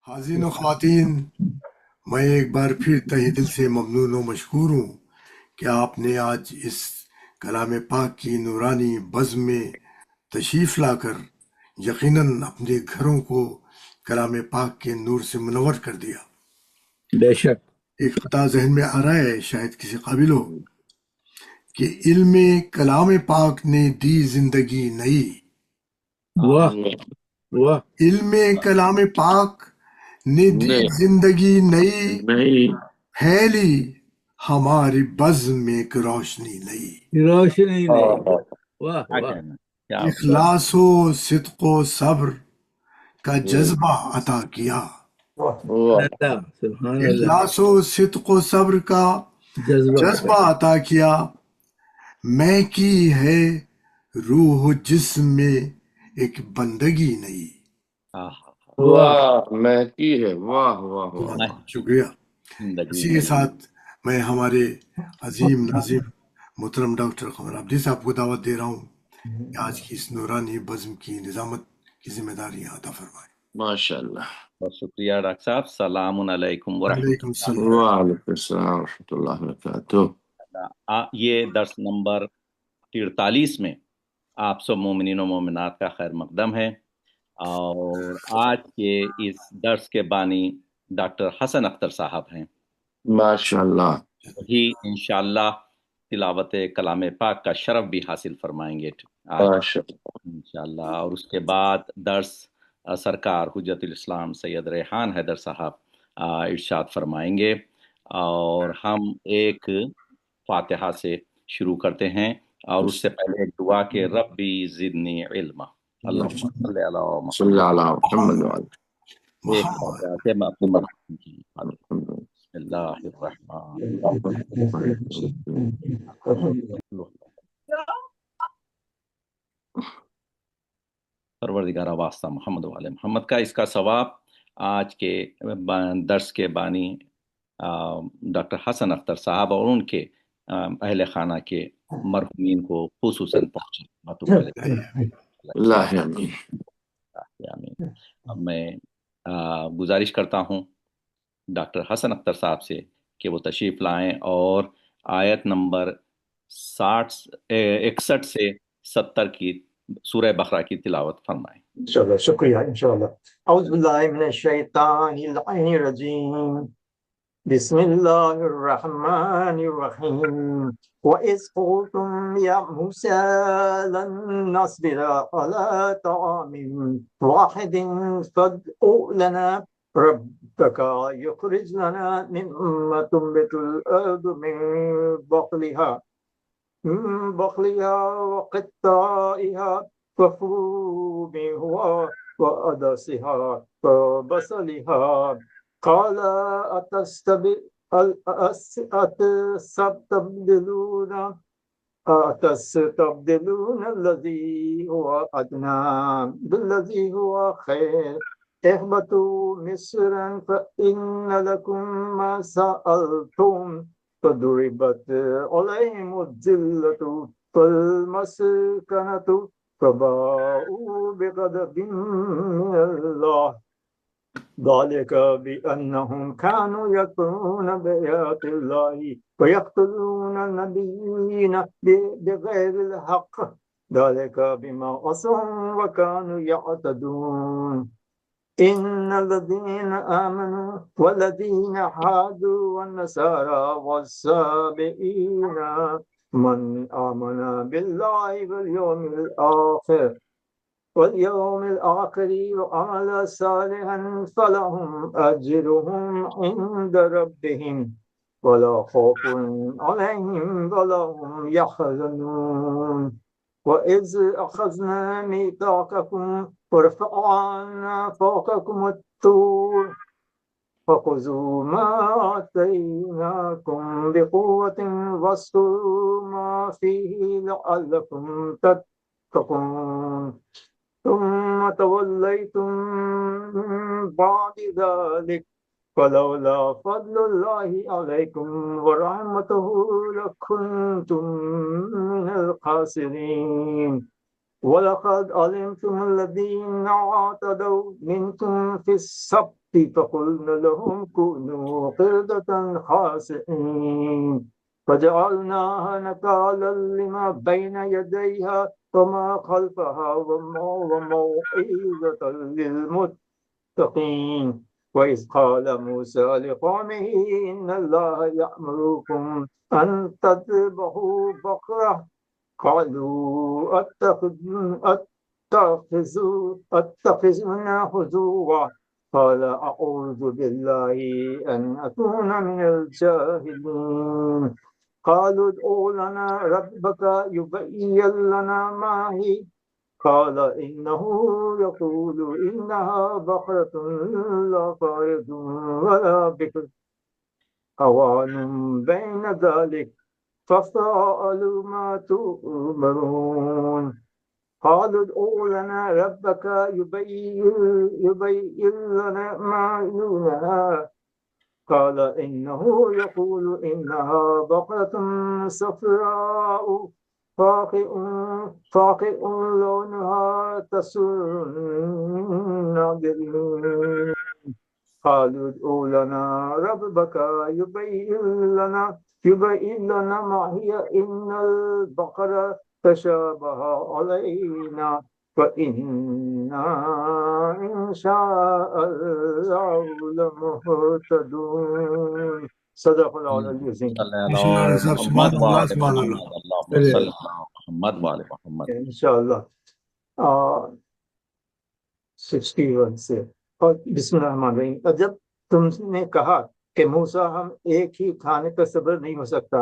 حاضرین و خواتین، میں ایک بار پھر تہہ دل سے ممنون و مشکور ہوں کہ آپ نے آج اس کلام پاک کی نورانی بزم میں تشریف لا کر یقیناً اپنے گھروں کو کلام پاک کے نور سے منور کر دیا۔ بے شک ایک خطا ذہن میں آ رہا ہے، شاید کسی قابل ہو، کہ علم کلام پاک نے دی زندگی نئی۔ واہ واہ علم کلام پاک نے دی زندگی نئی، نہیں پھیلی ہماری بزم میں ایک روشنی نئی۔ روشنی نہیں واہ کیا واہ کہنا کیا اخلاص و صدق و صبر کا جذبہ عطا کیا۔ واہ، اللہ سبحان اللہ اخلاص و صدق و صبر کا جذبہ جذبہ عطا کیا، میں کی ہے روح و جسم میں ایک بندگی نہیں۔ واہ مہکی ہے، واہ واہ واہ، شکریہ۔ زندگی اسی کے ساتھ میں ہمارے عظیم ناظم محترم ڈاکٹر قمر عبدی صاحب کو دعوت دے رہا ہوں کہ آج کی اس نورانی بزم کی نظامت کی ذمہ داریاں عطا فرمائیں۔ ماشاء اللہ۔ بہت شکریہ ڈاکٹر صاحب، السلام علیکم ورحمۃ وعلیکم السلام۔ وعلیکم السلام ورحمۃ اللہ وبرکاتہ۔ اللہ۔ یہ درس نمبر 43 میں آپ سب مومنین و مومنات کا خیر مقدم ہے، اور آج کے اس درس کے بانی ڈاکٹر حسن اختر صاحب ہیں۔ ماشاء اللہ۔ وہی انشاءاللہ تلاوت کلام پاک کا شرف بھی حاصل فرمائیں گے آج ماشاء اللہ۔ انشاءاللہ، اور اس کے بعد درس سرکار حجت الاسلام سید ریحان حیدر صاحب ارشاد فرمائیں گے، اور ہم ایک فاتحہ سے شروع کرتے ہیں، اور اس سے پہلے ایک دعا کہ ربی زدنی علما۔ اللہم صلی علی محمد۔ صلی اللہ محمد وعلی ایک فاتحہ سے میں اپنی مرحوم کی محمد۔ بسم اللہ الرحمن پروردگار واسطہ محمد و علی محمد کا اس کا ثواب آج کے درس کے بانی ڈاکٹر حسن اختر صاحب اور ان کے اہل خانہ کے مرحومین کو خصوصاً پہنچے۔ اللہ آمین۔ آمین۔ اب میں گزارش کرتا ہوں ڈاکٹر حسن اختر صاحب سے کہ وہ تشریف لائیں اور آیت نمبر 61 سے 70 کی سورہ بقرہ کی تلاوت فرمائیں۔ انشاءاللہ، شکریہ۔ انشاءاللہ اعوذ باللہ من الشیطان اللعین الرجیم، بسم اللہ الرحمن الرحیم۔ وَإِذْ قُلْتُمْ يَا مُوسَىٰ لَن نَّصْبِرَ عَلَىٰ طَعَامٍ وَاحِدٍ فَادْعُ لَنَا رَبَّكَ يُخْرِجْ لَنَا مِمَّا تُنبِتُ الْأَرْضُ من بقلها وقثائها وفومها وعدسها وبصلها. قال أتستبدلون الذي هو أدنى بالذي هو خير. اهبطوا مصرا فإن لكم ما سألتم. فضربت عليهم الذلة والمسكنة فباءوا بغضب من الله، ذلك بأنهم كانوا يكفرون بآيات الله ويقتلون النبيين بغير الحق، ذلك بما عصوا وكانوا يعتدون. إن الذين آمنوا والذين هادوا والنصارى والسابئين من آمن بالله واليوم الآخر وعمل صالحا فلهم أجرهم عند ربهم ولا خوف عليهم ولا هم يحزنون. وإذ أخذنا ميثاقكم ورفعنا فوقكم الطور فخذوا ما آتيناكم بقوة واذكروا ما فيه لعلكم تتقون. ثم توليتم من بعد ذلك فلولا فضل الله عليكم ورحمته لكنتم من الخاسرين. وَلَقَدْ عَلِمْتُمُ الَّذِينَ اعْتَدَوْا مِنْكُمْ فِي السَّبْتِ فَقُلْنَا لَهُمْ كُونُوا قِرْدَةً خَاسِئِينَ فَجَعَلْنَاهَا نَكَالًا لِمَا بَيْنَ يَدَيْهَا وَمَا خَلْفَهَا وَمَوْعِظَةً لِلْمُتَّقِينَ وَإِذْ قَالَ مُوسَى لِقَوْمِهِ إِنَّ اللَّهَ يَأْمُرُكُمْ أَن تَذْبَحُوا بَقَرَةً قالوا أتخذنا هزوا قال أعوذ بالله أن أكون من الجاهلين قالوا ادع لنا ربك يبين لنا ما هي قال إنه يقول إنها بقرة لا فارض ولا بكر أوان بين ذلك فافعلوا ما تؤمرون قالوا ادع لنا ربك يبين لنا ما لونها قال إنه يقول إنها بقرة صفراء فاقع لونها تسر الناظرين قالوا ادع لنا ربك يبين لنا ما هي إن البقرة تشابه علينا وإنا إن شاء الله لمهتدون صدق الله العظيم صلی ماشاءاللہ اللہ صاحب، سبحان محمد اللہ، وآل سبحان اللہ۔ محمد اللہم صلی اللہ محمد وآل محمد۔ انشاءاللہ 61 سے اور بسم اللہ الرحمن الرحیم۔ اور جب تم نے کہا کہ موسیٰ ہم ایک ہی کھانے پر صبر نہیں ہو سکتا،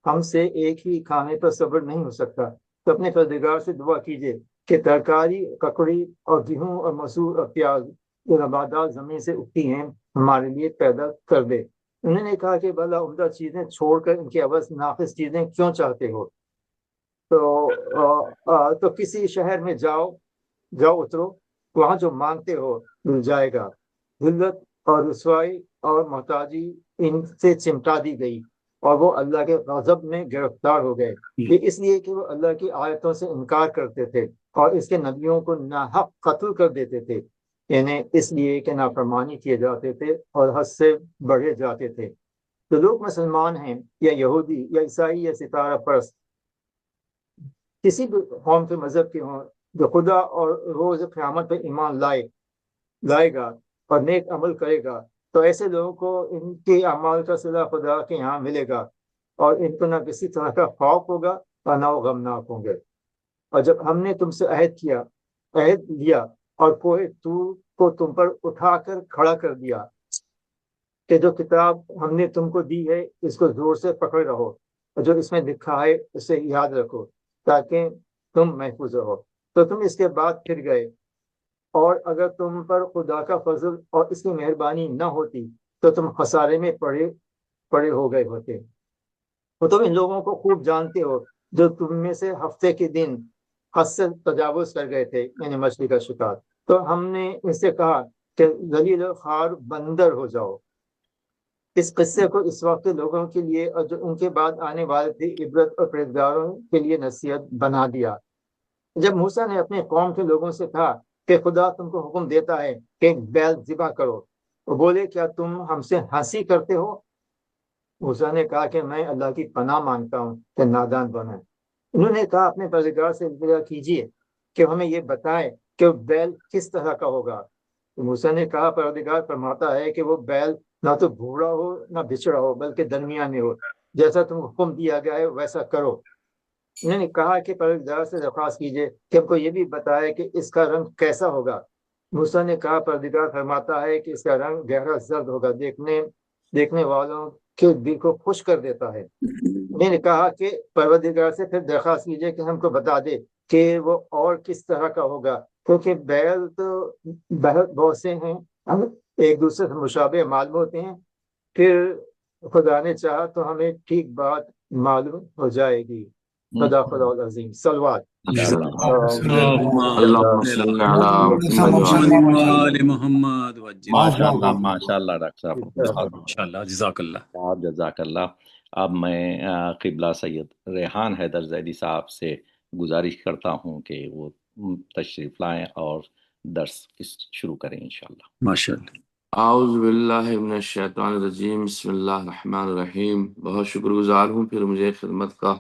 ہم سے ایک ہی کھانے پر صبر نہیں ہو سکتا، تو اپنے پروردگار سے دعا کیجئے کہ ترکاری، ککڑی اور گیہوں اور مسور اور پیاز جو نباتات زمین سے اگتی ہیں ہمارے لیے پیدا کر دے۔ انہوں نے کہا کہ بھلا عمدہ چیزیں چھوڑ کر ان کے عوض ناقص چیزیں کیوں چاہتے ہو؟ تو کسی شہر میں جاؤ اترو، وہاں جو مانگتے ہو مل جائے گا۔ ذلت اور رسوائی اور محتاجی ان سے چمٹا دی گئی اور وہ اللہ کے غضب میں گرفتار ہو گئے، یہ اس لیے کہ وہ اللہ کی آیتوں سے انکار کرتے تھے اور اس کے نبیوں کو ناحق قتل کر دیتے تھے، یعنی اس لیے کہ نافرمانی کیے جاتے تھے اور حد سے بڑھے جاتے تھے۔ جو لوگ مسلمان ہیں یا یہودی یا عیسائی یا ستارہ پرست کسی بھی قوم کے مذہب کے ہوں، جو خدا اور روز قیامت پہ ایمان لائے گا اور نیک عمل کرے گا، تو ایسے لوگوں کو ان کے اعمال کا صلہ خدا کے یہاں ملے گا اور ان کو نہ کسی طرح کا خوف ہوگا اور نہ وہ غمناک ہوں گے۔ اور جب ہم نے تم سے عہد لیا اور کوہ طور کو تم پر اٹھا کر کھڑا کر دیا کہ جو کتاب ہم نے تم کو دی ہے اس کو زور سے پکڑے رہو اور جو اس میں لکھا ہے اسے یاد رکھو تاکہ تم محفوظ رہو، تو تم اس کے بعد پھر گئے، اور اگر تم پر خدا کا فضل اور اس کی مہربانی نہ ہوتی تو تم خسارے میں پڑے ہو گئے ہوتے۔ تو تم ان لوگوں کو خوب جانتے ہو جو تم میں سے ہفتے کے دن حد سے تجاوز کر گئے تھے، یعنی مچھلی کا شکار، تو ہم نے ان سے کہا کہ ذلیل و خوار بندر ہو جاؤ۔ اس قصے کو اس وقت کے لوگوں کے لیے اور جو ان کے بعد آنے والے تھے عبرت اور پرہیزگاروں کے لیے نصیحت بنا دیا۔ جب موسیٰ نے اپنے قوم کے لوگوں سے کہا کہ خدا تم کو حکم دیتا ہے کہ ایک بیل ذبح کرو، وہ بولے کیا تم ہم سے ہنسی کرتے ہو؟ موسیٰ نے کہا کہ میں اللہ کی پناہ مانگتا ہوں کہ نادان بنائیں۔ انہوں نے کہا اپنے پروردگار سے التجا کیجیے کہ ہمیں یہ بتائیں کہ وہ بیل کس طرح کا ہوگا۔ موسیٰ نے کہا پروردگار فرماتا ہے کہ وہ بیل نہ تو بھوڑا ہو نہ بچڑا ہو بلکہ درمیان میں ہو، جیسا تم کو حکم دیا گیا ہے ویسا کرو۔ انہوں نے کہا کہ پروردگار سے درخواست کیجیے کہ ہم کو یہ بھی بتائے کہ اس کا رنگ کیسا ہوگا۔ موسیٰ نے کہا پروردگار فرماتا ہے کہ اس کا رنگ گہرا زرد ہوگا، دیکھنے والوں کے دل کو خوش کر دیتا ہے۔ انہوں نے کہا کہ پروردگار سے پھر درخواست کیجیے کہ ہم کو بتا دے کہ وہ اور کس طرح کا ہوگا، کیونکہ بیل تو بہت سے ہیں، ایک دوسرے سے مشابہ معلوم ہوتے ہیں، پھر خدا نے چاہا تو ہمیں ٹھیک بات معلوم ہو جائے گی۔ خدا العظیم صلوات۔ اللهم صل على محمد ماشاء اللہ ڈاکٹر صاحب، ماشاءاللہ، جزاک اللہ۔ جزاک اللہ۔ اب میں قبلہ سید ریحان حیدر زیدی صاحب سے گزارش کرتا ہوں کہ وہ تشریف لائیں اور درس شروع کریں انشاءاللہ۔ ماشاء اللہ۔ اعوذ باللہ من الشیطان الرجیم، بسم اللہ الرحمن الرحیم۔ بہت شکر گزار ہوں پھر مجھے خدمت کا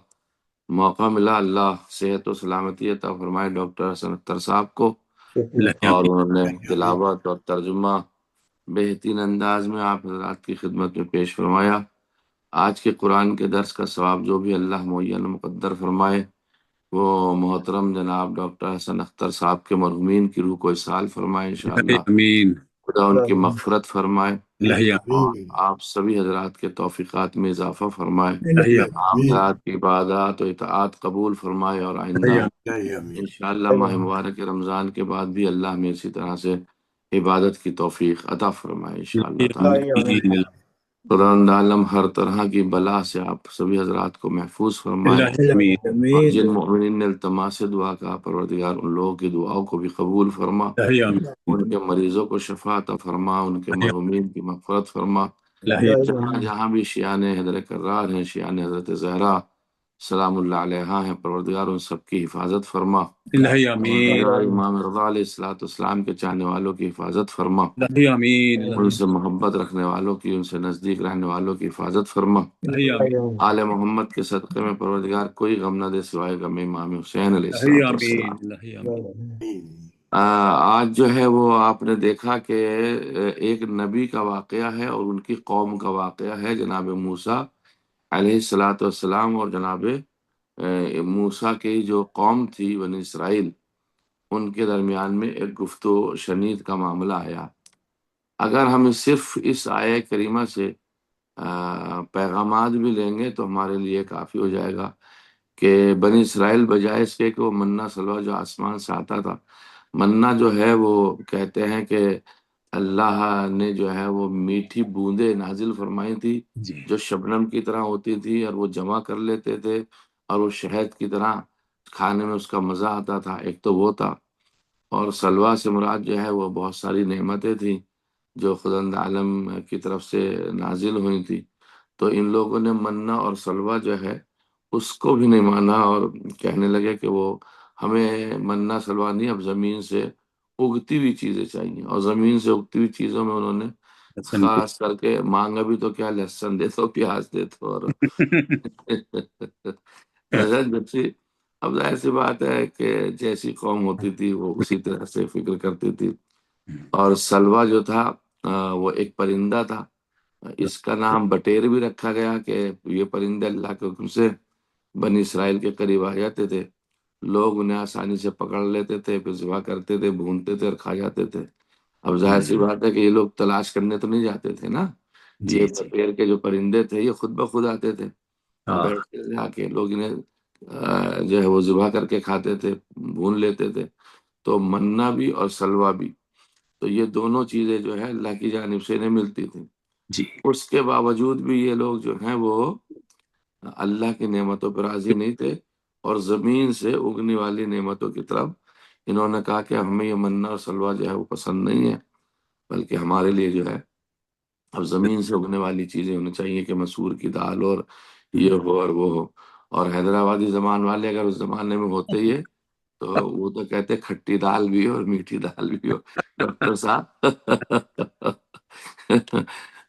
موقع ملا۔ اللہ صحت و سلامتی عطا فرمائے ڈاکٹر حسن اختر صاحب کو، اللہ اور آمین۔ انہوں نے تلاوت اور ترجمہ بہترین انداز میں آپ حضرات کی خدمت میں پیش فرمایا۔ آج کے قرآن کے درس کا ثواب جو بھی اللہ معین مقدر فرمائے، وہ محترم جناب ڈاکٹر حسن اختر صاحب کے مرحومین کی روح کو اصال فرمائے انشاءاللہ۔ آمین۔ خدا ان کی مغفرت فرمائے، اللہ اور آپ سبھی حضرات کے توفیقات میں اضافہ فرمائے، آمین۔ آپ حضرات کی عبادات و اطاعت قبول فرمائے، اور آئندہ انشاءاللہ ماہ مبارک رمضان کے بعد بھی اللہ ہمیں اسی طرح سے عبادت کی توفیق عطا فرمائے انشاءاللہ تعالی۔ خدا عالم ہر طرح کی بلا سے آپ سبھی حضرات کو محفوظ فرمائے، اللہ آمین۔ اور جن مومنین نے التماس دعا کا پروردگار ان لوگوں کی دعاؤں کو بھی قبول فرما، اللہ آمین۔ ان کے مریضوں کو شفا عطا فرما، ان کے مرحومین کی مغفرت فرما۔ اللہ جہاں جہاں بھی شیعان حضرت کرار ہیں، شیعان حضرت زہرا سلام اللہ علیہا ہیں، پروردگار ان سب کی حفاظت فرما، آمین۔ پروردگار امام رضا علیہ الصلوۃ والسلام کے چاہنے والوں کی حفاظت فرما، اللہ آمین۔ ان سے محبت رکھنے والوں کی، ان سے نزدیک رہنے والوں کی حفاظت فرما۔ اللہ آمین۔ آل محمد کے صدقے میں پروردگار کوئی غم نہ دے سوائے غم امام حسین علیہ اللہ السلام۔ آمین۔ اللہ آمین۔ آج جو ہے وہ آپ نے دیکھا کہ ایک نبی کا واقعہ ہے اور ان کی قوم کا واقعہ ہے، جناب موسیٰ علیہ الصلوۃ والسلام اور جناب موسیٰ کی جو قوم تھی بنی اسرائیل، ان کے درمیان میں ایک گفت و شنید کا معاملہ آیا۔ اگر ہم صرف اس آیہ کریمہ سے پیغامات بھی لیں گے تو ہمارے لیے کافی ہو جائے گا کہ بنی اسرائیل بجائے اس کے کہ وہ منہ سلوہ جو آسمان سے آتا تھا، منہ جو ہے وہ کہتے ہیں کہ اللہ نے جو ہے وہ میٹھی بوندیں نازل فرمائی تھی جی۔ جو شبنم کی طرح ہوتی تھی، اور وہ جمع کر لیتے تھے اور وہ شہد کی طرح کھانے میں اس کا مزہ آتا تھا۔ ایک تو وہ تھا، اور سلوہ سے مراد جو ہے وہ بہت ساری نعمتیں تھیں جو خداوند عالم کی طرف سے نازل ہوئی تھی۔ تو ان لوگوں نے منہ اور سلوہ جو ہے اس کو بھی نہیں مانا، اور کہنے لگے کہ وہ ہمیں منہ سلوہ نہیں، اب زمین سے اگتی ہوئی چیزیں چاہیے، اور زمین سے اگتی ہوئی چیزوں میں انہوں نے خاص کر کے مانگا بھی تو کیا، لہسن دے دو، پیاز دے دو، اور اب ظاہر سی بات ہے کہ جیسی قوم ہوتی تھی وہ اسی طرح سے فکر کرتی تھی۔ اور سلوہ جو تھا وہ ایک پرندہ تھا، اس کا نام بٹیر بھی رکھا گیا کہ یہ پرندے اللہ کے حکم سے بنی اسرائیل کے قریب آ جاتے تھے، لوگ انہیں آسانی سے پکڑ لیتے تھے، پھر ذبح کرتے تھے، بھونتے تھے اور کھا جاتے تھے۔ اب ظاہر سی بات ہے کہ یہ لوگ تلاش کرنے تو نہیں جاتے تھے نا، یہ بٹیر کے جو پرندے تھے یہ خود بخود آتے تھے، اور بیٹھتے تھے آ کے، لوگ انہیں جو ہے وہ ذبح کر کے کھاتے تھے، بھون لیتے تھے۔ تو منہ بھی اور سلوہ بھی، تو یہ دونوں چیزیں جو ہے اللہ کی جانب سے انہیں ملتی تھیں۔ جی۔ اس کے باوجود بھی یہ لوگ جو ہیں وہ اللہ کی نعمتوں پر راضی نہیں تھے، اور زمین سے اگنے والی نعمتوں کی طرف انہوں نے کہا کہ ہمیں یہ منہ اور سلوہ جو ہے وہ پسند نہیں ہے، بلکہ ہمارے لیے جو ہے اب زمین سے اگنے والی چیزیں ہونی چاہیے، کہ مسور کی دال اور یہ ہو اور وہ ہو۔ اور حیدرآبادی زبان والے اگر اس زمانے میں ہوتے یہ تو وہ تو کہتے کھٹی دال بھی ہو اور میٹھی دال بھی ہو ڈاکٹر صاحب۔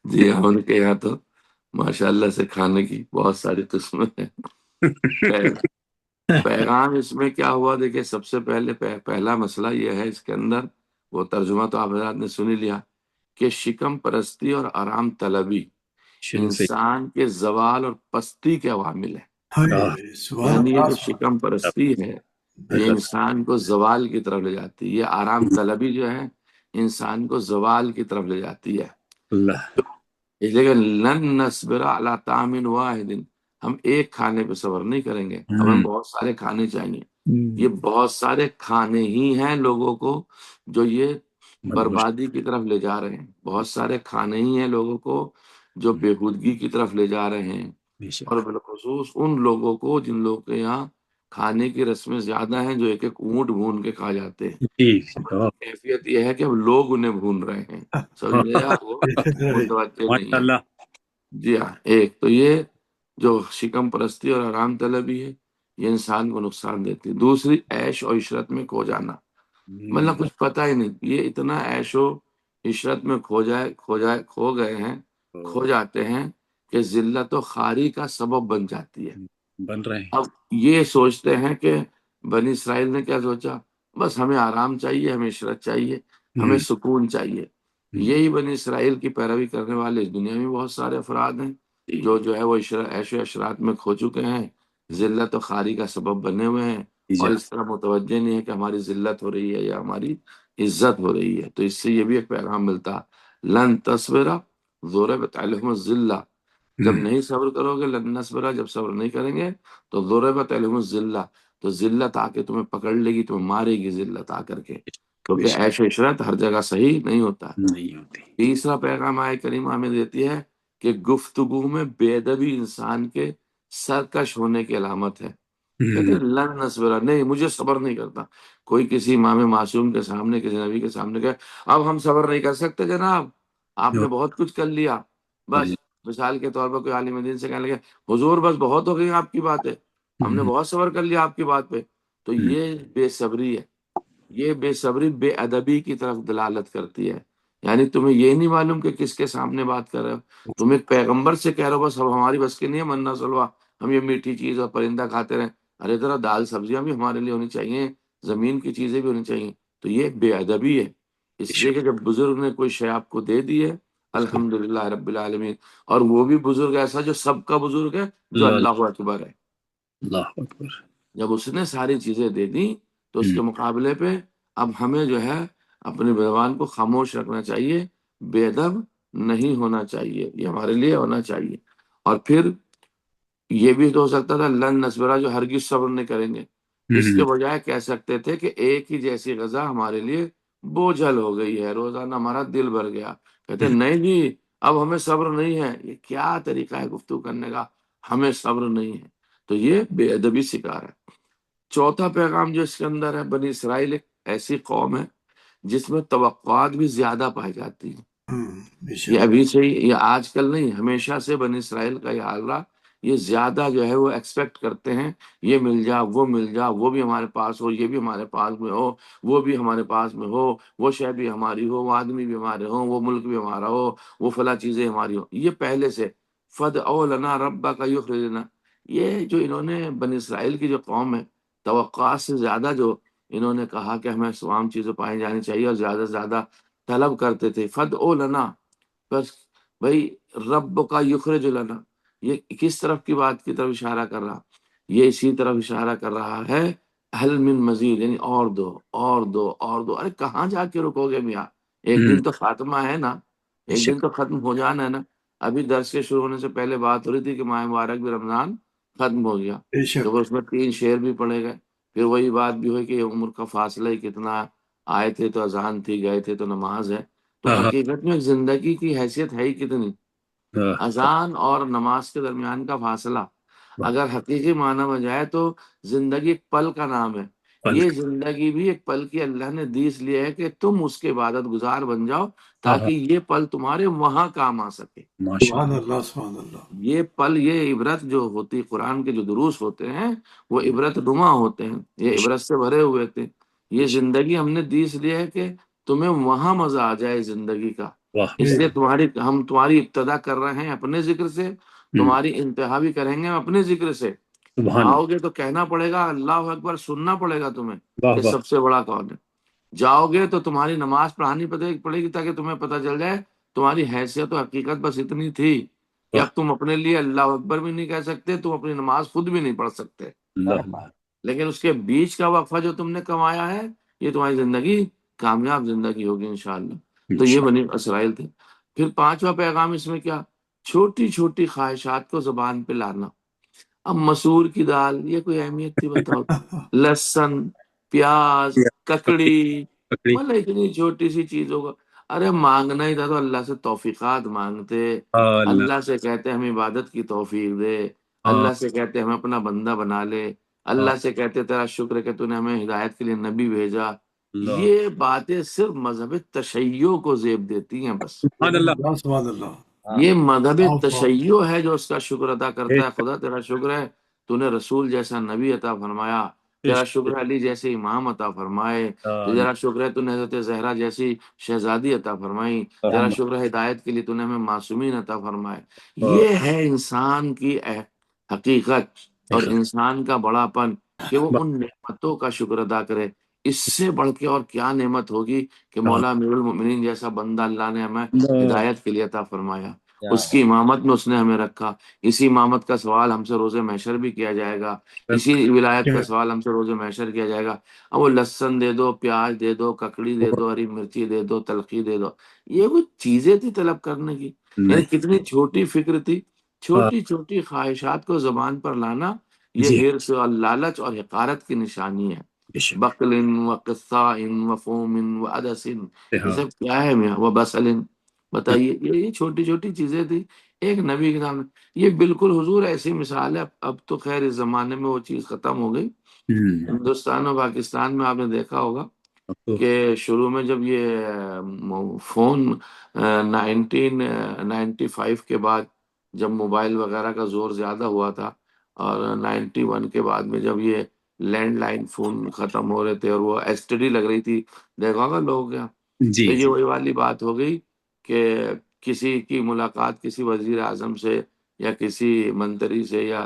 جی ہاں، ان کے یہاں تو ماشاء اللہ سے کھانے کی بہت ساری قسمیں ہیں۔ پیغام اس میں کیا ہوا، دیکھیں سب سے پہلے پہلا مسئلہ یہ ہے اس کے اندر، وہ ترجمہ تو آپ حضرات نے سن ہی لیا، کہ شکم پرستی اور آرام طلبی انسان کے زوال اور پستی کے عوامل ہیں۔ یعنی یہ جو شکم پرستی ہے یہ انسان کو زوال کی طرف لے جاتی ہے، یہ آرام طلبی جو ہے انسان کو زوال کی طرف لے جاتی ہے۔ لیکن لن نصبر علی طعام واحد، ہم ایک کھانے پہ صبر نہیں کریں گے، ہمیں بہت سارے کھانے چاہیے۔ یہ بہت سارے کھانے ہی ہیں لوگوں کو جو یہ بربادی کی طرف لے جا رہے ہیں، بہت سارے کھانے ہی ہیں لوگوں کو جو بےہودگی کی طرف لے جا رہے ہیں، اور بالخصوص ان لوگوں کو جن لوگوں کے یہاں کھانے کی رسمیں زیادہ ہیں، جو ایک ایک اونٹ بھون کے کھا جاتے ہیں۔ کیفیت یہ ہے کہ اب لوگ انہیں بھون رہے ہیں، سمجھ گئے آپ، وہ متوجہ نہیں ہے۔ جی ہاں، ایک تو یہ جو شکم پرستی اور آرام طلبی ہے، یہ انسان کو نقصان دیتی ہے۔ دوسری عیش و عشرت میں کھو جانا، مطلب کچھ پتہ ہی نہیں، یہ اتنا عیش و عشرت میں کھو گئے ہیں، کھو جاتے ہیں کہ ذلت و خواری کا سبب بن جاتی ہے۔ بن رہے ہیں۔ اب یہ سوچتے ہیں کہ بنی اسرائیل نے کیا سوچا، بس ہمیں آرام چاہیے، ہمیں عشرت چاہیے، ہمیں سکون چاہیے۔ یہی بنی اسرائیل کی پیروی کرنے والے اس دنیا میں بہت سارے افراد ہیں جو ہے وہ عیش و عشرات میں کھو چکے ہیں، ذلت و خواری کا سبب بنے ہوئے ہیں، اور اس طرح متوجہ نہیں ہے کہ ہماری ذلت ہو رہی ہے یا ہماری عزت ہو رہی ہے۔ تو اس سے یہ بھی ایک پیغام ملتا، لن تصبرا ضربت علیہم الذلہ، جب نہیں صبر کرو گے، لن نصبرا، جب صبر نہیں کریں گے تو ضربت علیہم الذلہ، تو ذلت آ کے تمہیں پکڑ لے گی، تمہیں مارے گی ذلت آ کر کے، کیونکہ عیش و عشرت ہر جگہ صحیح نہیں ہوتا۔ نہیں ہوتی۔ تیسرا پیغام آئے کریمہ ہمیں دیتی ہے کہ گفتگو میں بے ادبی انسان کے سرکش ہونے کی علامت ہے۔ کہتے ہیں لن نصبرا، نہیں مجھے صبر نہیں کرتا۔ کوئی کسی امام معصوم کے سامنے، کسی نبی کے سامنے کہے اب ہم صبر نہیں کر سکتے جناب، آپ نے بہت کچھ کر لیا، بس مثال کے طور پر کوئی عالم دین سے کہنے لگے حضور بس بہت ہو گئی آپ کی باتیں، ہم نے بہت صبر کر لیا آپ کی بات پہ، تو یہ بے صبری ہے۔ یہ بے صبری بے ادبی کی طرف دلالت کرتی ہے، یعنی تمہیں یہ نہیں معلوم کہ کس کے سامنے بات کر رہے ہو، تم ایک پیغمبر سے کہہ رہے ہو بس اب ہماری بس کی نہیں ہے مننا سلوا، ہم یہ میٹھی چیز اور پرندہ کھاتے رہیں، ارے ذرا دال سبزیاں بھی ہمارے لیے ہونی چاہیے، زمین کی چیزیں بھی ہونی چاہیے۔ تو یہ بے ادبی ہے، اس لیے کہ جب بزرگ نے کوئی شے آپ کو دے دی ہے، الحمدللہ رب العالمین، اور وہ بھی بزرگ ایسا جو سب کا بزرگ ہے، جو اللہ اکبر ہے۔ اللہ اکبر۔ جب اس نے ساری چیزیں دے دی تو اس کے مقابلے پہ اب ہمیں جو ہے اپنی زبان کو خاموش رکھنا چاہیے، بے ادب نہیں ہونا چاہیے، یہ ہمارے لیے ہونا چاہیے۔ اور پھر یہ بھی تو ہو سکتا تھا لن نصبرا، جو ہرگز صبر نہیں کریں گے، اس کے بجائے کہہ سکتے تھے کہ ایک ہی جیسی غذا ہمارے لیے بوجھل ہو گئی ہے، روزانہ ہمارا دل بھر گیا۔ کہتے نہیں جی اب ہمیں صبر نہیں ہے، یہ کیا طریقہ ہے گفتگو کرنے کا، ہمیں صبر نہیں ہے، تو یہ بے ادبی شکار ہے۔ چوتھا پیغام جو اس کے اندر ہے، بنی اسرائیل ایک ایسی قوم ہے جس میں توقعات بھی زیادہ پائی جاتی ہیں۔ بے یہ شک ابھی سے ہی، یہ آج کل نہیں، ہمیشہ سے بنی اسرائیل کا یہ حال رہا، یہ زیادہ جو ہے وہ ایکسپیکٹ کرتے ہیں، یہ مل جا، وہ مل جا، وہ بھی ہمارے پاس ہو، یہ بھی ہمارے پاس میں ہو، وہ بھی ہمارے پاس میں ہو، وہ شے بھی ہماری ہو، وہ آدمی بھی ہمارے ہوں، وہ ملک بھی ہمارا ہو، وہ فلاں چیزیں ہماری ہوں، یہ پہلے سے فدعوا لنا ربک یخرج لنا، یہ جو انہوں نے بنی اسرائیل کی جو قوم ہے، توقعات سے زیادہ جو انہوں نے کہا کہ ہمیں تمام چیزیں پائی جانی چاہیے، اور زیادہ سے زیادہ طلب کرتے تھے، فدعوا لنا، بس بھائی رب کا یخرج لنا، یہ کس طرف کی بات کی طرف اشارہ کر رہا، یہ اسی طرف اشارہ کر رہا ہے حل من مزید، یعنی اور دو اور دو اور دو، ارے کہاں جا کے رکو گے میاں، ایک دن تو خاتمہ ہے نا، ایک دن تو ختم ہو جانا ہے نا۔ ابھی درس کے شروع ہونے سے پہلے بات ہو رہی تھی کہ ماہ مبارک بھی رمضان ختم ہو گیا، بے شک تو اس میں 3 شعر بھی پڑھے گئے، پھر وہی بات بھی ہوئی کہ عمر کا فاصلہ ہی کتنا، آئے تھے تو اذان تھی، گئے تھے تو نماز ہے، تو حقیقت میں زندگی کی حیثیت ہے ہی کتنی، اذان اور نماز کے درمیان کا فاصلہ اگر حقیقی معنی میں جائے تو زندگی ایک پل کا نام ہے، یہ زندگی بھی ایک پل کی اللہ نے دی اس لیے ہے کہ تم اس کے عبادت گزار بن جاؤ، تاکہ یہ پل تمہارے وہاں کام آ سکے۔ سبحان اللہ سبحان اللہ۔ یہ پل، یہ عبرت جو ہوتی، قرآن کے جو دروس ہوتے ہیں وہ عبرت نما ہوتے ہیں، یہ عبرت سے بھرے ہوئے تھے۔ یہ زندگی ہم نے دی اس لیے ہے کہ تمہیں وہاں مزہ آ جائے زندگی کا، اس لیے ہم تمہاری ابتدا کر رہے ہیں اپنے ذکر سے، تمہاری انتہا بھی کریں گے اپنے ذکر سے۔ آؤ گے تو کہنا پڑے گا اللہ اکبر، سننا پڑے گا تمہیں کہ سب سے بڑا کون ہے۔ جاؤ گے تو تمہاری نماز پڑھانی پڑے گی تاکہ تمہیں پتہ چل جائے تمہاری حیثیت و حقیقت بس اتنی تھی کہ اب تم اپنے لیے اللہ اکبر بھی نہیں کہہ سکتے، تم اپنی نماز خود بھی نہیں پڑھ سکتے، لیکن اس کے بیچ کا وقفہ جو تم نے کمایا ہے، یہ تمہاری زندگی کامیاب زندگی ہوگی انشاءاللہ۔ تو یہ بنی اسرائیل تھے۔ پھر 5واں پیغام اس میں کیا، چھوٹی چھوٹی خواہشات کو زبان پہ لانا۔ اب مسور کی دال، یہ کوئی اہمیت تھی بتاؤ، لہسن، پیاز، ککڑی، مطلب اتنی چھوٹی سی چیزوں کو، ارے مانگنا ہی تھا تو اللہ سے توفیقات مانگتے، اللہ سے کہتے ہمیں عبادت کی توفیق دے، اللہ سے کہتے ہمیں اپنا بندہ بنا لے، اللہ سے کہتے تیرا شکر ہے کہ تو نے ہمیں ہدایت کے لیے نبی بھیجا۔ یہ باتیں صرف مذہب تشیع کو زیب دیتی ہیں بس، سبحان اللہ۔ سبحان اللہ۔ یہ مذہب تشیع ہے جو اس کا شکر ادا کرتا ہے، خدا تیرا شکر ہے تو نے رسول جیسا نبی عطا فرمایا، تیرا شکر ہے علی جیسے امام عطا فرمائے، تیرا شکر ہے تو نے حضرت زہرا جیسی شہزادی عطا فرمائی، تیرا شکر ہے ہدایت کے لیے تو نے ہمیں معصومین عطا فرمائے۔ یہ ہے انسان کی حقیقت اور انسان کا بڑا پن کہ وہ ان نعمتوں کا شکر ادا کرے۔ اس سے بڑھ کے اور کیا نعمت ہوگی کہ مولا امیر المؤمنین جیسا بندہ اللہ نے ہمیں ہدایت کے لیے عطا فرمایا، اس کی امامت میں اس نے ہمیں رکھا۔ اسی امامت کا سوال ہم سے روز محشر بھی کیا جائے گا، اسی ولایت کا سوال ہم سے روز محشر کیا جائے گا۔ اب وہ لہسن دے دو، پیاز دے دو، ککڑی دے دو، ہری مرچی دے دو، تلخی دے دو، یہ وہ چیزیں تھی طلب کرنے کی؟ یعنی کتنی چھوٹی فکر تھی، چھوٹی چھوٹی خواہشات کو زبان پر لانا، یہ حرص اور لالچ اور حقارت کی نشانی ہے۔ بقل و قصاء و فوم و عدس، یہ سب کیا ہے میاں؟ وہ بسل، بتائیے، یہ چھوٹی چھوٹی چیزیں تھی ایک نبی کے سامنے۔ یہ بالکل حضور ایسی مثال ہے۔ اب تو خیر اس زمانے میں وہ چیز ختم ہو گئی۔ ہندوستان اور پاکستان میں آپ نے دیکھا ہوگا کہ شروع میں جب یہ فون 1995 کے بعد جب موبائل وغیرہ کا زور زیادہ ہوا تھا، اور 91 کے بعد میں جب یہ لینڈ لائن فون ختم ہو رہے تھے اور وہ ایس ٹی ڈی لگ رہی تھی، دیکھا ہوگا لوگ کیا، تو یہ وہی والی بات ہو گئی کہ کسی کی ملاقات کسی وزیر اعظم سے یا کسی منتری سے یا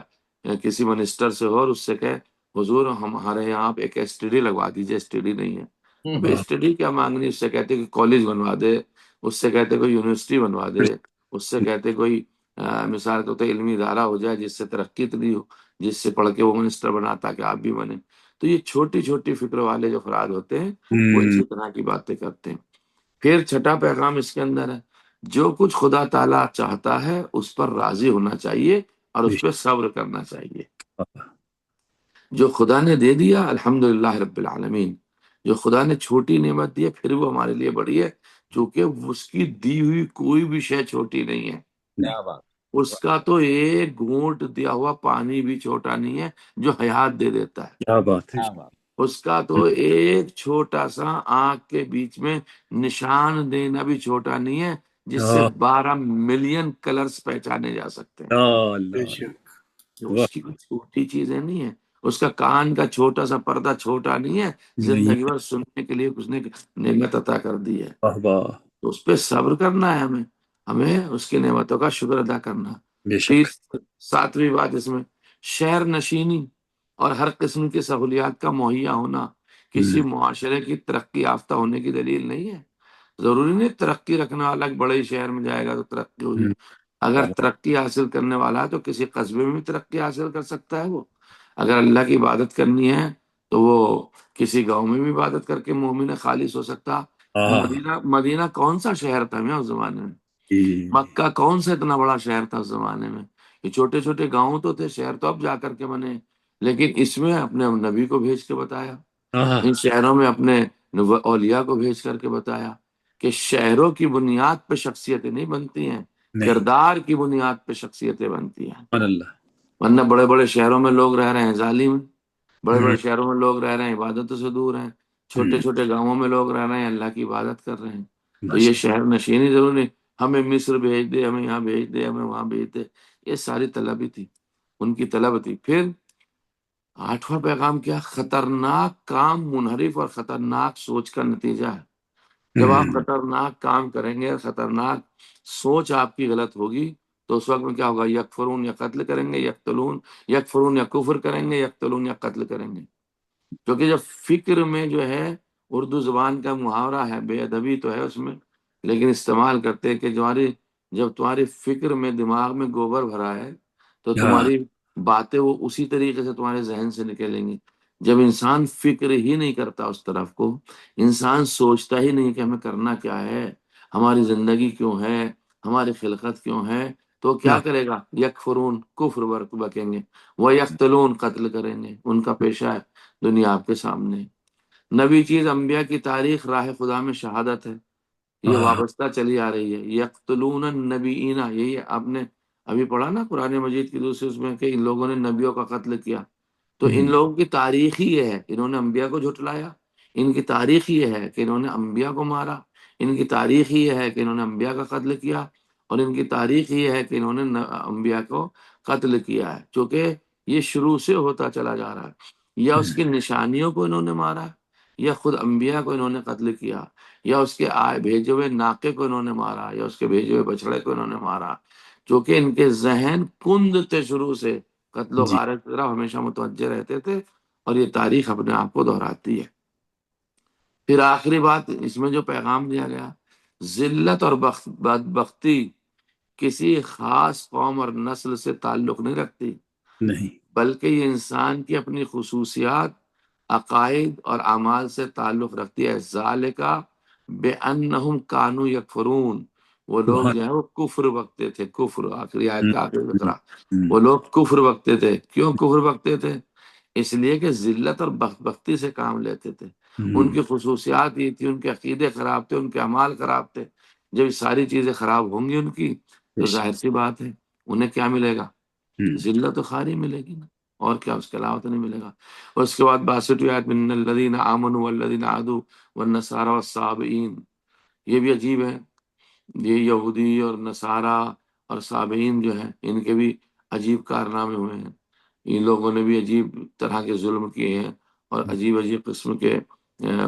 کسی منسٹر سے ہو اور اس سے کہے حضور ہمارے یہاں آپ ایک ایس ٹی ڈی لگوا دیجیے، ایس ٹی ڈی نہیں ہے۔ اب ایس ٹی ڈی کیا مانگنی؟ اس سے کہتے کہ کالج بنوا دے، اس سے کہتے کوئی یونیورسٹی بنوا دے، اس سے کہتے کوئی مثال کے طور پر علمی ادارہ ہو جائے جس سے ترقی اتنی ہو، جس سے پڑھ کے وہ منسٹر بنا تاکہ آپ بھی بنے۔ تو یہ چھوٹی چھوٹی فکر والے جو افراد ہوتے ہیں وہ اسی طرح کی باتیں کرتے ہیں۔ پھر چھٹا پیغام اس کے اندر ہے، جو کچھ خدا تعالیٰ چاہتا ہے اس پر راضی ہونا چاہیے اور اس پہ صبر کرنا چاہیے۔ جو خدا نے دے دیا الحمدللہ رب العالمین، جو خدا نے چھوٹی نعمت دی ہے پھر وہ ہمارے لیے بڑی ہے، چونکہ اس کی دی ہوئی کوئی بھی شے چھوٹی نہیں ہے۔ کیا بات، اس کا تو ایک گھونٹ دیا ہوا پانی بھی چھوٹا نہیں ہے جو حیات دے دیتا ہے۔ کیا بات ہے، کیا بات، اس کا تو ایک چھوٹا سا آنکھ کے بیچ میں نشان دینا بھی چھوٹا نہیں ہے جس سے 12 ملین کلرز پہچانے جا سکتے ہیں۔ بے اللہ، شک، اس کی کوئی چھوٹی چیزیں نہیں ہے۔ اس کا کان کا چھوٹا سا پردہ چھوٹا نہیں ہے، زندگی بھر سننے کے لیے اس نے نعمت عطا کر دی ہے۔ واہ واہ، تو اس پہ صبر کرنا ہے ہمیں اس کی نعمتوں کا شکر ادا کرنا۔ بے شک، ساتویں بات اس میں شہر نشینی اور ہر قسم کی سہولیات کا مہیا ہونا کسی معاشرے کی ترقی یافتہ ہونے کی دلیل نہیں ہے۔ ضروری نہیں ترقی رکھنے والا ایک بڑے شہر میں جائے گا تو ترقی ہوگی۔ اگر ترقی حاصل کرنے والا ہے تو کسی قصبے میں بھی ترقی حاصل کر سکتا ہے وہ۔ اگر اللہ کی عبادت کرنی ہے تو وہ کسی گاؤں میں بھی عبادت کر کے مومن خالص ہو سکتا۔ مدینہ کون سا شہر تھا میں اس زمانے میں؟ مکہ کون سا اتنا بڑا شہر تھا اس زمانے میں؟ یہ چھوٹے چھوٹے گاؤں تو تھے، شہر تو اب جا کر کے بنے، لیکن اس میں اپنے نبی کو بھیج کے بتایا، ان شہروں میں اپنے اولیاء کو بھیج کر کے بتایا کہ شہروں کی بنیاد پہ شخصیتیں نہیں بنتی ہیں، کردار کی بنیاد پہ شخصیتیں بنتی ہیں۔ اللہ، ورنہ بڑے بڑے شہروں میں لوگ رہ رہے ہیں ظالم، بڑے بڑے شہروں میں لوگ رہ رہے ہیں عبادتوں سے دور ہیں، چھوٹے چھوٹے گاؤں میں لوگ رہ رہے ہیں اللہ کی عبادت کر رہے ہیں۔ تو یہ شہر نشینی ضرور نہیں، ہمیں مصر بھیج دے، ہمیں یہاں بھیج دے، ہمیں وہاں بھیج دے، یہ ساری طلب ہی تھی، ان کی طلب تھی۔ پھر 8واں پیغام کیا؟ خطرناک کام منحرف اور خطرناک سوچ کا نتیجہ ہے۔ جب آپ خطرناک کام کریں گے، خطرناک سوچ آپ کی غلط ہوگی تو اس وقت میں کیا ہوگا؟ یکفرون، یا قتل کریں گے، یقتلون، یکفرون یا کفر کریں گے، یقتلون یا قتل کریں گے۔ کیونکہ جب فکر میں جو ہے، اردو زبان کا محاورہ ہے، بے ادبی تو ہے اس میں، لیکن استعمال کرتے ہیں کہ جب تمہاری فکر میں دماغ میں گوبر بھرا ہے تو تمہاری باتیں وہ اسی طریقے سے تمہارے ذہن سے نکلیں گی۔ جب انسان فکر ہی نہیں کرتا اس طرف کو، انسان سوچتا ہی نہیں کہ ہمیں کرنا کیا ہے، ہماری زندگی کیوں ہے، ہماری خلقت کیوں ہے، تو کیا کرے گا؟ یکفرون، کفر بکیں گے، وہ یقتلون، قتل کریں گے۔ ان کا پیشہ ہے دنیا آپ کے سامنے۔ نبی چیز انبیاء کی تاریخ راہ خدا میں شہادت ہے، یہ وابستہ چلی آ رہی ہے۔ یقتلون النبیین، یہی آپ نے ابھی پڑھا نا قرآن مجید کی دوسری اس میں کہ ان لوگوں نے نبیوں کا قتل کیا۔ تو ان لوگوں کی تاریخ ہی یہ ہے، انہوں نے انبیاء کو جھٹلایا، ان کی تاریخ یہ ہے کہ انہوں نے انبیاء کو مارا، ان کی تاریخ یہ ہے کہ انہوں نے انبیاء کا قتل کیا، اور ان کی تاریخ یہ ہے کہ انہوں نے انبیاء کو قتل کیا ہے۔ چونکہ یہ شروع سے ہوتا چلا جا رہا ہے، یا اس کی نشانیوں کو انہوں نے مارا، یا خود انبیاء کو انہوں نے قتل کیا، یا اس کے بھیجے ہوئے ناقے کو انہوں نے مارا، یا اس کے بھیجے ہوئے بچڑے کو انہوں نے مارا، چونکہ ان کے ذہن کند تھے شروع سے، قتل و جی غارت کی طرف ہمیشہ متوجہ رہتے تھے، اور یہ تاریخ اپنے آپ کو دہراتی ہے۔ پھر آخری بات اس میں جو پیغام دیا گیا، ذلت اور بدبختی کسی خاص قوم اور نسل سے تعلق نہیں رکھتی، نہیں، بلکہ یہ انسان کی اپنی خصوصیات، عقائد اور اعمال سے تعلق رکھتی ہے۔ ذالکا بِأَنَّهُمْ كَانُوا يَكْفُرُونَ، وہ لوگ بہت جو ہے وہ کفر بکتے تھے، کفر، آخری آیت کا آخری فقرہ، ہم، وہ لوگ کفر بکتے تھے۔ کیوں کفر بکتے تھے؟ اس لیے کہ ذلت اور بدبختی سے کام لیتے تھے۔ ان کی خصوصیات یہ تھی، ان کے عقیدے خراب تھے، ان کے اعمال خراب تھے۔ جب یہ ساری چیزیں خراب ہوں گی ان کی، تو ظاہر سی بات ہے انہیں کیا ملے گا؟ ذلت و خواری ملے گی نا، اور کیا، اس کے علاوہ تو نہیں ملے گا۔ اور اس کے بعد 62 آیت، من الذین آمنوا والذین عادوا والنصارى والصابئین، یہ بھی عجیب ہے، یہ یہودی اور نصارہ اور صابئین جو ہیں، ان کے بھی عجیب کارنامے ہوئے ہیں، ان لوگوں نے بھی عجیب طرح کے ظلم کیے ہیں اور عجیب عجیب قسم کے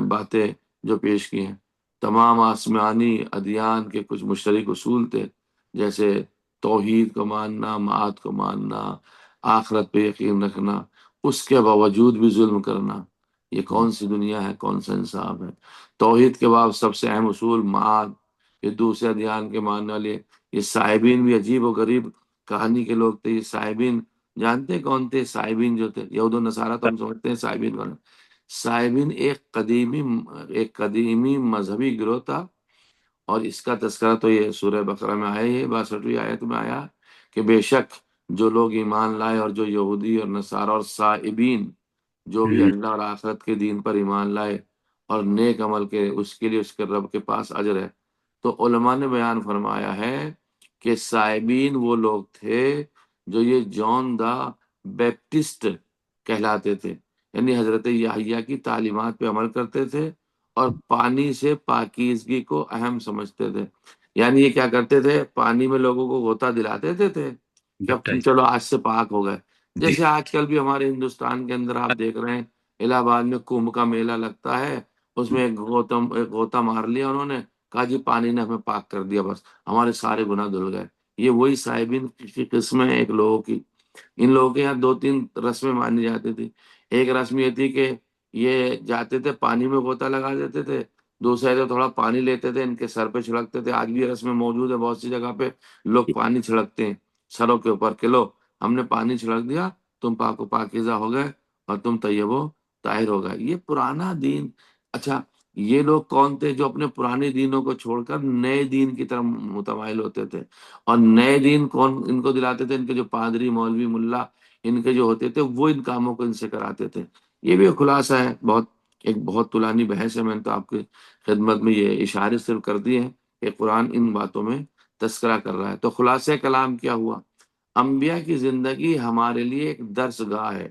باتیں جو پیش کی ہیں۔ تمام آسمانی ادیان کے کچھ مشترک اصول تھے، جیسے توحید کو ماننا، معاد کو ماننا، آخرت پہ یقین رکھنا، اس کے باوجود بھی ظلم کرنا، یہ کون سی دنیا ہے، کون سا انصاف ہے؟ توحید کے بعد سب سے اہم اصول معاد، یہ دوسرے ادیان کے ماننے والے، یہ صاحبین بھی عجیب و غریب کہانی کے لوگ تھے۔ یہ صاحبین جانتے کون تھے؟ صاحبین جو تھے یہود و نصارہ، تو ہم سمجھتے ہیں صاحبین کون ہے۔ صاحبین ایک قدیمی مذہبی گروہ تھا، اور اس کا تذکرہ تو یہ سورہ بقرہ میں آیا ہے، 62 آیت میں آیا کہ بے شک جو لوگ ایمان لائے، اور جو یہودی اور نصارہ اور صائبین، جو بھی اللہ اور آخرت کے دین پر ایمان لائے اور نیک عمل کے، اس کے لیے اس کے رب کے پاس اجر ہے۔ تو علماء نے بیان فرمایا ہے کہ صائبین وہ لوگ تھے جو یہ جان دا بیپٹسٹ کہلاتے تھے، یعنی حضرت یحییٰ کی تعلیمات پہ عمل کرتے تھے، اور پانی سے پاکیزگی کو اہم سمجھتے تھے۔ یعنی یہ کیا کرتے تھے؟ پانی میں لوگوں کو غوطہ دلاتے تھے کہ اب تم چلو آج سے پاک ہو گئے۔ جی جیسے آج کل بھی ہمارے ہندوستان کے اندر آپ دیکھ رہے ہیں، الہ آباد میں کمبھ کا میلہ لگتا ہے، اس میں ایک غوطہ مار لیا انہوں نے، کہا جی پانی نے ہمیں پاک کر دیا، بس ہمارے سارے گناہ دھل گئے۔ یہ وہی صاحبین کی قسم ہے ایک لوگوں کی۔ ان لوگوں کے یہاں 2-3 رسمیں مانی جاتی تھی۔ ایک رسم یہ تھی کہ یہ جاتے تھے پانی میں غوطہ لگا دیتے تھے، دوسرے سے تھوڑا پانی لیتے تھے، ان کے سر پہ چھڑکتے تھے۔ آج بھی یہ رسمیں موجود ہے، بہت سی جگہ پہ لوگ پانی چھڑکتے ہیں سروں کے اوپر، کہ لو ہم نے پانی چھڑک دیا، تم پاک و پاکیزہ ہو گئے اور تم طیب و طاہر ہو گئے۔ یہ پرانا دین۔ اچھا، یہ لوگ کون تھے جو اپنے پرانے دینوں کو چھوڑ کر نئے دین کی طرف متمائل ہوتے تھے؟ اور نئے دین کون ان کو دلاتے تھے؟ ان کے جو پادری، مولوی، ملا ان کے جو ہوتے تھے، وہ ان کاموں کو ان سے کراتے تھے۔ یہ بھی ایک خلاصہ ہے، ایک بہت طولانی بحث ہے، میں نے تو آپ کی خدمت میں یہ اشارے صرف کر دیے ہیں کہ قرآن ان باتوں میں تذکرہ کر رہا ہے۔ تو خلاصہ کلام کیا ہوا؟ انبیاء کی زندگی ہمارے لیے ایک درس گاہ ہے،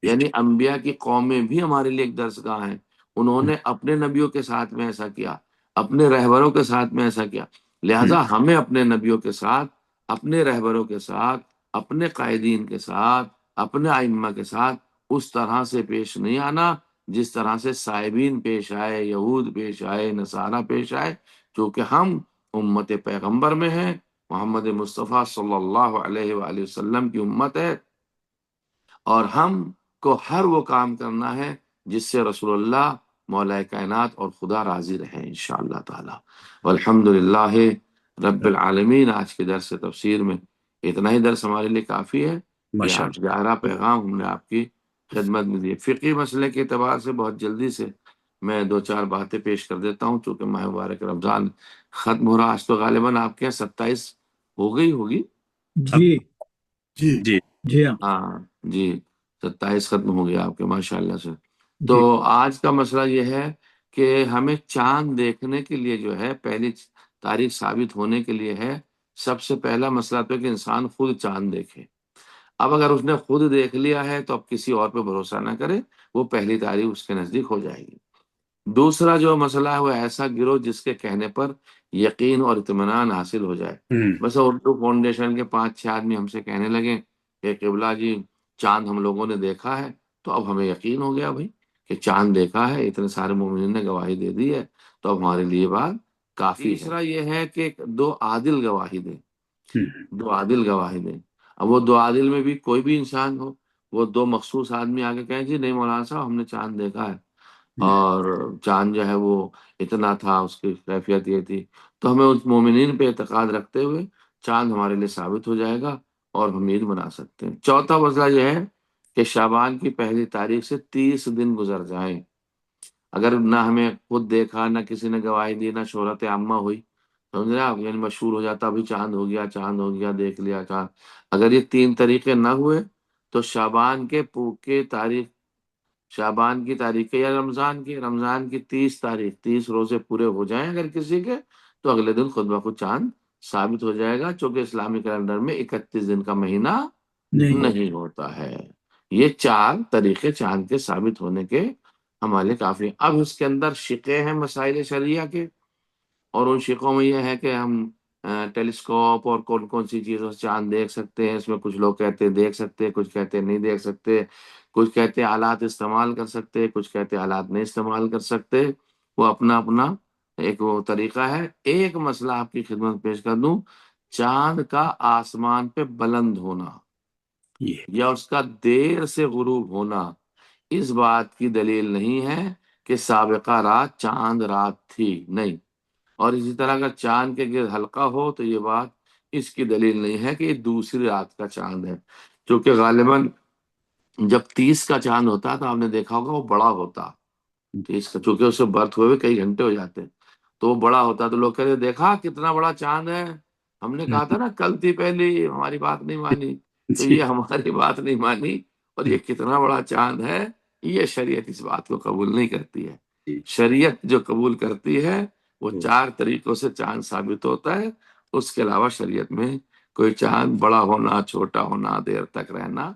یعنی انبیاء کی قومیں بھی ہمارے لیے ایک درس گاہ ہیں۔ انہوں نے اپنے نبیوں کے ساتھ میں ایسا کیا، اپنے رہبروں کے ساتھ میں ایسا کیا، لہٰذا ہمیں اپنے نبیوں کے ساتھ، اپنے رہبروں کے ساتھ، اپنے قائدین کے ساتھ، اپنے ائمہ کے ساتھ اس طرح سے پیش نہیں آنا جس طرح سے صائبین پیش آئے، یہود پیش آئے، نصارہ پیش آئے، کیونکہ ہم امت پیغمبر میں ہیں، محمد مصطفیٰ صلی اللہ علیہ وآلہ وسلم کی امت ہے، اور ہم کو ہر وہ کام کرنا ہے جس سے رسول اللہ، مولا کائنات اور خدا راضی رہے انشاءاللہ تعالی۔ والحمد للہ رب العالمین۔ آج کے درس تفسیر میں اتنا ہی درس ہمارے لیے کافی ہے کہ ماشاء آپ 11 پیغام ہم نے آپ کی خدمت میں دیے۔ فقہی مسئلے کے اعتبار سے بہت جلدی سے میں 2-4 باتیں پیش کر دیتا ہوں، چونکہ ماہ مبارک رمضان ختم ہو رہا۔ آج تو غالباً آپ کے یہاں 27 ہو گئی ہوگی۔ جی جی جی جی ہاں ہاں جی، 27 ختم ہو گیا آپ کے، ماشاء اللہ سے۔ تو جی آج کا مسئلہ یہ ہے کہ ہمیں چاند دیکھنے کے لیے جو ہے، پہلی تاریخ ثابت ہونے کے لیے ہے، سب سے پہلا مسئلہ تو ہے کہ انسان خود چاند دیکھے۔ اب اگر اس نے خود دیکھ لیا ہے تو اب کسی اور پہ بھروسہ نہ کرے، وہ پہلی تاریخ اس کے نزدیک ہو جائے گی۔ دوسرا جو مسئلہ ہے وہ ایسا گروہ جس کے کہنے پر یقین اور اطمینان حاصل ہو جائے۔ بس اردو فاؤنڈیشن کے 5-6 آدمی ہم سے کہنے لگے کہ قبلہ جی چاند ہم لوگوں نے دیکھا ہے، تو اب ہمیں یقین ہو گیا بھائی کہ چاند دیکھا ہے، اتنے سارے مومنین نے گواہی دے دی ہے، تو اب ہمارے لیے بات کافی ہے۔ تیسرا یہ ہے کہ دو عادل گواہی دیں، دو عادل گواہی دیں۔ اب وہ دو عادل میں بھی کوئی بھی انسان ہو، وہ دو مخصوص آدمی آگے کہیں جی نہیں مولانا صاحب ہم نے چاند دیکھا ہے، اور چاند جو ہے وہ اتنا تھا، اس کی کیفیت یہ تھی، تو ہمیں اس مومنین پہ اعتقاد رکھتے ہوئے چاند ہمارے لیے ثابت ہو جائے گا اور ہم عید منا سکتے ہیں۔ چوتھا مسئلہ یہ ہے کہ شعبان کی پہلی تاریخ سے 30 دن گزر جائیں، اگر نہ ہمیں خود دیکھا، نہ کسی نے گواہی دی، نہ شہرت عامہ ہوئی، سمجھ رہے آپ، یعنی مشہور ہو جاتا ابھی چاند ہو گیا، چاند ہو گیا، دیکھ لیا چاند، اگر یہ 3 طریقے نہ ہوئے تو شعبان کے تاریخ، شعبان کی تاریخ یا رمضان کی 30 تاریخ، 30 روزے پورے ہو جائیں اگر کسی کے، تو اگلے دن خود بخود چاند ثابت ہو جائے گا، چونکہ اسلامی کیلنڈر میں 31 دن کا مہینہ نہیں ہوتا ہے۔ یہ 4 طریقے چاند کے ثابت ہونے کے ہمارے کافی ہیں۔ اب اس کے اندر شقیں ہیں مسائل شرعیہ کے، اور ان شقوں میں یہ ہے کہ ہم ٹیلیسکوپ اور کون کون سی چیزوں سے چاند دیکھ سکتے ہیں، اس میں کچھ لوگ کہتے ہیں دیکھ سکتے ہیں، کچھ کہتے ہیں نہیں دیکھ سکتے، کچھ کہتے ہیں آلات استعمال کر سکتے، کچھ کہتے ہیں آلات نہیں استعمال کر سکتے، وہ اپنا اپنا ایک وہ طریقہ ہے۔ ایک مسئلہ آپ کی خدمت پیش کر دوں، چاند کا آسمان پہ بلند ہونا یا اس کا دیر سے غروب ہونا اس بات کی دلیل نہیں ہے کہ سابقہ رات چاند رات تھی، نہیں، اور اسی طرح اگر چاند کے گرد حلقہ ہو تو یہ بات اس کی دلیل نہیں ہے کہ یہ دوسری رات کا چاند ہے، کیونکہ غالباً جب 30 کا چاند ہوتا تو آپ نے دیکھا ہوگا وہ بڑا ہوتا، 30 کا، چونکہ اسے برتھ ہوئے کئی گھنٹے ہو جاتے تو وہ بڑا ہوتا، تو لوگ کہتے دیکھا کتنا بڑا چاند ہے، ہم نے کہا تھا نا کل تھی پہلی، ہماری بات نہیں مانی، تو یہ ہماری بات نہیں مانی، اور یہ کتنا بڑا چاند ہے، یہ شریعت اس بات کو قبول نہیں کرتی ہے۔ شریعت جو قبول کرتی ہے وہ 4 طریقوں سے چاند ثابت ہوتا ہے، اس کے علاوہ شریعت میں کوئی چاند بڑا ہونا، چھوٹا ہونا، دیر تک رہنا،